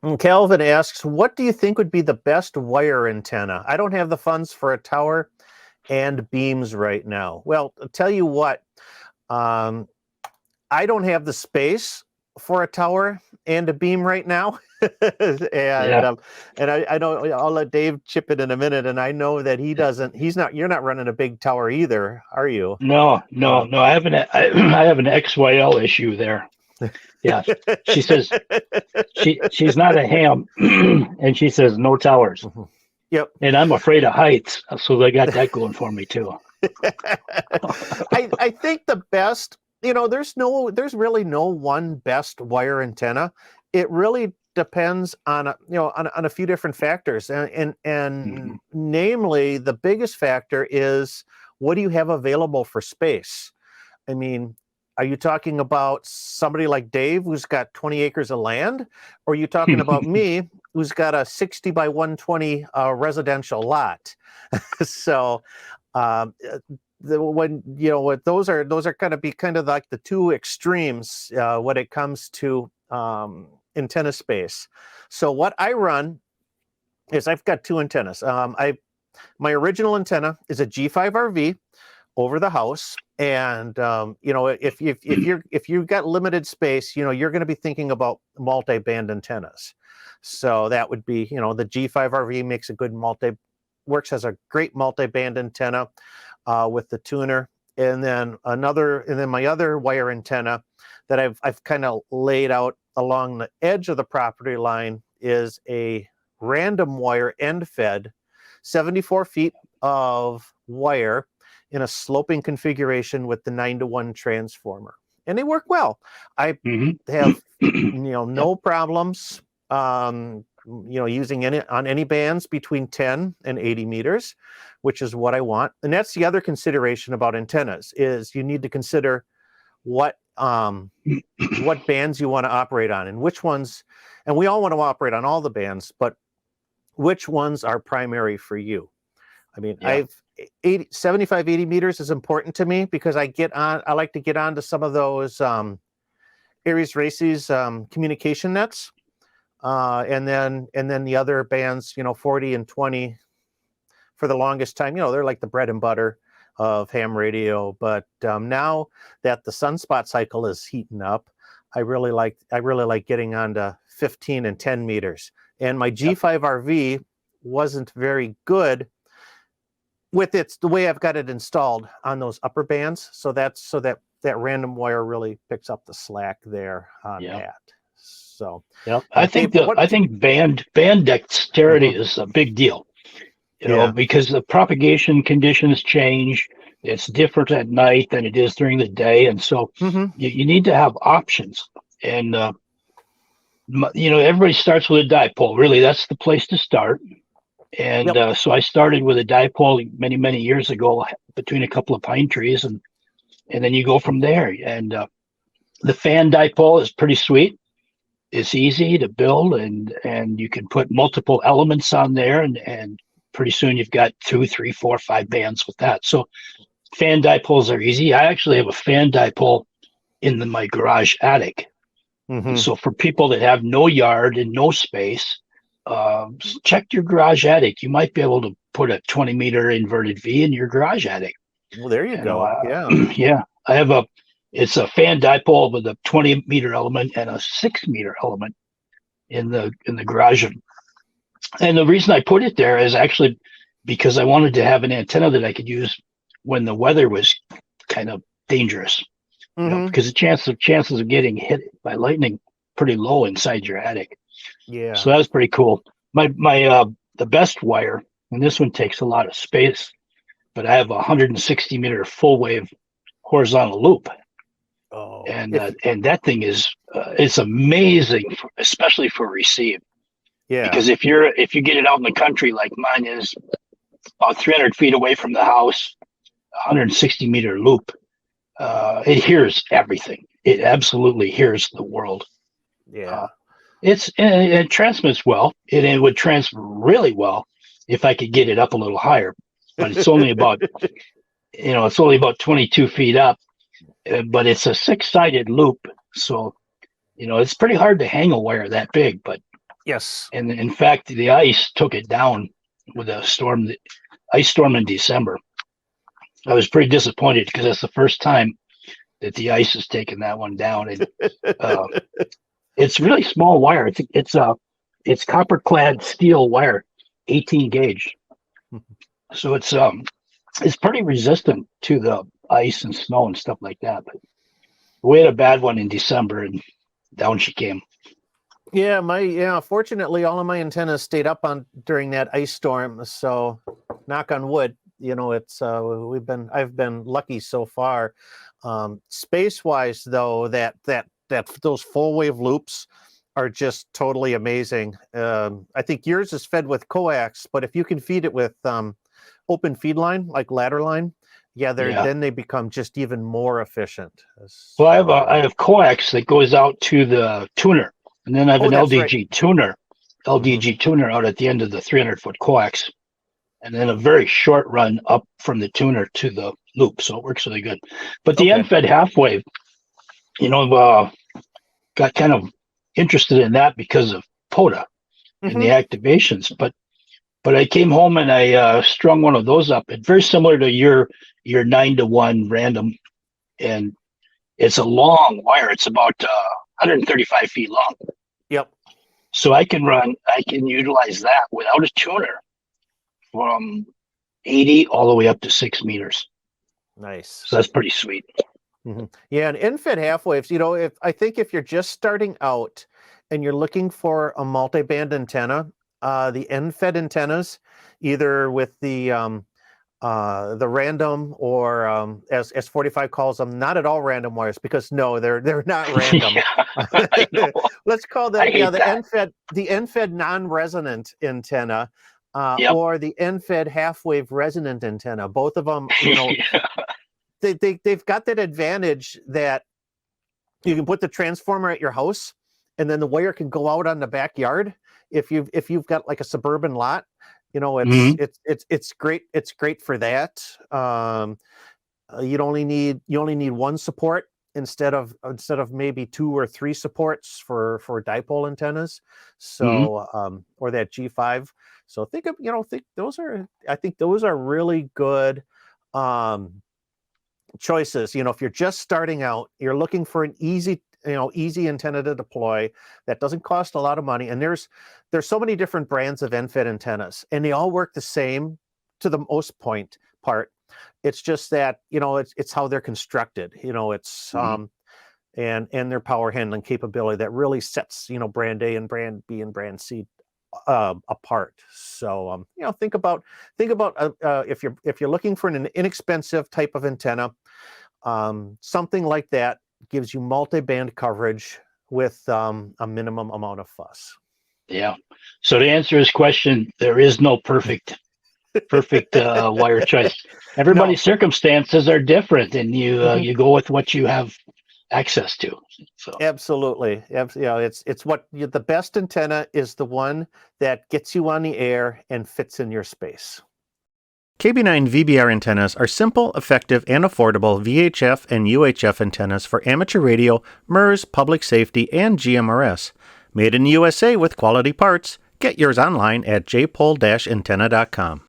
And Calvin asks, what do you think would be the best wire antenna? I don't have the funds for a tower and beams right now. Well, I'll tell you what, um, I don't have the space for a tower and a beam right now. and Yeah. um, and I don't, I'll let Dave chip in a minute. And I know that you're not running a big tower either, are you? No, no, Uh, no. I have an XYL issue there. Yeah. She says she's not a ham, and she says no towers. yep. And I'm afraid of heights, so they got that going for me too. I think the best, there's really no one best wire antenna. It really depends on on a few different factors, and Mhm. namely the biggest factor is, what do you have available for space? I mean, are you talking about somebody like Dave who's got 20 acres of land, or are you talking about me who's got a 60 by 120 residential lot? So um, when what those are going to be kind of like the two extremes when it comes to antenna space. So what I run is, I've got two antennas. My original antenna is a G5RV over the house, and if you've got limited space, you're going to be thinking about multi-band antennas. So that would be, the G5RV makes a good works as a great multi-band antenna with the tuner. And then my other wire antenna that I've kind of laid out along the edge of the property line is a random wire end fed 74 feet of wire in a sloping configuration with the 9-to-1 transformer, and they work well. I Mhm. have Yep. no problems using any bands between 10 and 80 meters, which is what I want. And that's the other consideration about antennas, is you need to consider what bands you want to operate on, and which ones. And we all want to operate on all the bands, but which ones are primary for you? I mean, Yeah. 75, 80 meters is important to me, because I like to get onto some of those Aries Races communication nets. And then the other bands, 40 and 20, for the longest time, they're like the bread and butter of ham radio. But now that the sunspot cycle is heating up, I really like getting onto 15 and 10 meters. And my Yep. G5RV wasn't very good with the way I've got it installed on those upper bands. So that random wire really picks up the slack there on Yeah. that. So, Yep. I think Dave, I think band dexterity Mhm. is a big deal. Yeah. Because the propagation conditions change. It's different at night than it is during the day, and so Hmm. you need to have options. And everybody starts with a dipole. Really, that's the place to start. And Yep. so I started with a dipole many years ago between a couple of pine trees, and then you go from there. And the fan dipole is pretty sweet. It's easy to build, and you can put multiple elements on there, and pretty soon you've got 2, 3, 4, 5 bands with that. So fan dipoles are easy. I actually have a fan dipole in my garage attic. And Hmm. so for people that have no yard and no space, check your garage attic. You might be able to put a 20-meter inverted V in your garage attic. Well, there you You know, go. Yeah. yeah, I have it's a fan dipole with a 20-meter element and a 6-meter element in the garage. And the reason I put it there is actually because I wanted to have an antenna that I could use when the weather was kind of dangerous. Hmm. Because the chances of getting hit by lightning pretty low inside your attic. Yeah. So that was pretty cool. My the best wire, and this one takes a lot of space, but I have a 160-meter full wave horizontal loop, Oh, and that thing is it's amazing, especially for receive. yeah. Because if you get it out in the country like mine is, about 300 feet away from the house, 160-meter loop, it hears everything. It absolutely hears the world. Uh, Yeah. it transmits well. It would transmit really well if I could get it up a little higher, but it's only about 22 feet up. But it's a 6-sided loop, so it's pretty hard to hang a wire that big. But Yes. And in fact, the ice took it down with a storm, the ice storm in December. I was pretty disappointed because that's the first time that the ice has taken that one down. And uh, it's really small wire. It's copper clad steel wire, 18 gauge. So it's pretty resistant to the ice and snow and stuff like that. But we had a bad one in December, and down she came. Yeah, fortunately all of my antennas stayed up on during that ice storm, so knock on wood, it's I've been lucky so far. Space wise though, that those full wave loops are just totally amazing. I think yours is fed with coax, but if you can feed it with open feed line like ladder line, then they become just even more efficient. Well, I have coax that goes out to the tuner. And then I have an LDG tuner, out at the end of the 300-foot coax, and then a very short run up from the tuner to the loop. So it works really good. But the end-fed half wave, got kind of interested in that because of POTA and the activations. But I came home and I strung one of those up. It's very similar to your 9-to-1 random, and it's a long wire. It's about 135 feet long. Yep. So I can utilize that without a tuner from 80 all the way up to 6 meters. Nice. So that's pretty sweet. Yeah, and end-fed half waves, if you're just starting out and you're looking for a multi-band antenna, the end-fed antennas, either with the random or as 45 calls them, not at all random wires, because they're not random. Let's call them the end-fed non-resonant antenna, or the end-fed half-wave resonant antenna. Both of them, they've got that advantage that you can put the transformer at your house, and then the wire can go out on the backyard if you've got like a suburban lot. It's great. It's great for that. You only need one support instead of maybe 2 or 3 supports for dipole antennas. So or that G5. So think those are really good choices. If you're just starting out, you're looking for an easy antenna to deploy that doesn't cost a lot of money. And there's so many different brands of end-fed antennas, and they all work the same to the most part. It's just that, it's how they're constructed, it's and their power handling capability that really sets, brand A and brand B and brand C apart. So think about if you're looking for an inexpensive type of antenna, something like that gives you multi-band coverage with a minimum amount of fuss. Yeah. So to answer his question, there is no perfect wire choice. Everybody's circumstances are different, and you go with what you have access to. So absolutely, it's what the best antenna is, the one that gets you on the air and fits in your space. KB9VBR antennas are simple, effective, and affordable VHF and UHF antennas for amateur radio, MERS, public safety, and GMRS. Made in the USA with quality parts. Get yours online at jpole-antenna.com.